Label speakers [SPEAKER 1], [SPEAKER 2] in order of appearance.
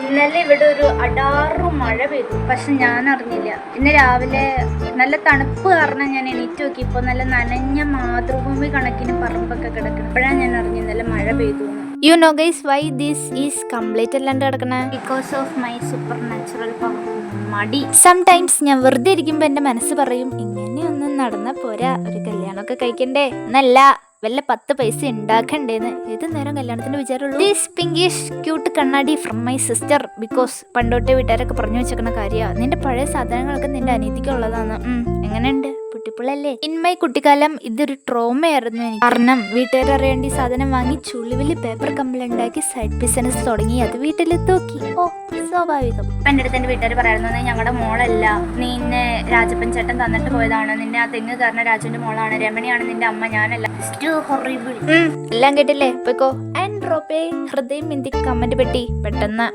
[SPEAKER 1] ഇന്നലെ ഇവിടെ ഒരു അടാറു മഴ പെയ്തു, പക്ഷെ ഞാൻ അറിഞ്ഞില്ല. ഇന്ന് രാവിലെ നല്ല തണുപ്പ് കാരണം ഞാൻ എണീറ്റ് നോക്കിയപ്പോൾ നല്ല നനഞ്ഞ മാതൃഭൂമി കണക്കിന് പറമ്പൊക്കെ കിടക്കണം. അപ്പോഴാണ് ഞാൻ അറിഞ്ഞു ഇന്നലെ മഴ പെയ്തു.
[SPEAKER 2] You know guys why this is complete അല്ലാണ്ട് കിടക്കണേ?
[SPEAKER 1] Because of my supernatural power. മടി.
[SPEAKER 2] സംടൈംസ് ഞാൻ വെറുതെ ഇരിക്കുമ്പോൾ എൻ്റെ മനസ്സ് പറയും, ഇങ്ങനെയൊന്നും നടന്നാൽ പോരാ, ഒരു കല്യാണമൊക്കെ കഴിക്കണ്ടേ, എന്നല്ല വല്ല 10 പൈസ ഉണ്ടാക്കണ്ടേന്ന്. ഏത് നേരം കല്യാണത്തിന് വിചാരമുള്ളൂ. ദിസ് പിങ്കിഷ് ക്യൂട്ട് കണ്ണാടി ഫ്രം മൈ സിസ്റ്റർ. ബിക്കോസ് പണ്ടോട്ടെ വീട്ടുകാരൊക്കെ പറഞ്ഞു വെച്ചേക്കണ കാര്യമാണ്, നിന്റെ പഴയ സാധനങ്ങളൊക്കെ നിന്റെ അനീതിക്കുള്ളതാണ്. എങ്ങനെയുണ്ട്, പൊട്ടിപ്പുള്ളല്ലേ? ഇൻ മൈ കുട്ടിക്കാലം ഇതൊരു ട്രോമയായിരുന്നു എനിക്ക്. കാരണം വീട്ടുകാർ അറിയേണ്ടി സാധനം വാങ്ങി ചുളിവില് പേപ്പർ കമ്പിളുണ്ടാക്കി സൈഡ് ബിസിനസ് തുടങ്ങി, അത് വീട്ടിൽ തൂക്കി. ഓ സ്വാഭാവികം.
[SPEAKER 1] എൻ്റെ അടുത്ത് എൻ്റെ വീട്ടുകാർ പറയായിരുന്നു, ഞങ്ങളുടെ മോളല്ല, നിന്നെ രാജപ്പൻ ചേട്ടൻ തന്നിട്ട് പോയതാണ്, നിന്നെ ആ തെങ്ങ് കാരണം രാജുവിന്റെ മോളാണ്, രമണിയാണ് നിന്റെ അമ്മ, ഞാനല്ല.
[SPEAKER 2] എല്ലാം കേട്ടില്ലേ? പോയിക്കോ ആൻഡ് ഡ്രോപ്പ് ഹൃദയം ഇന്ത്യ കമന്റ് പെട്ടി പെട്ടെന്ന്.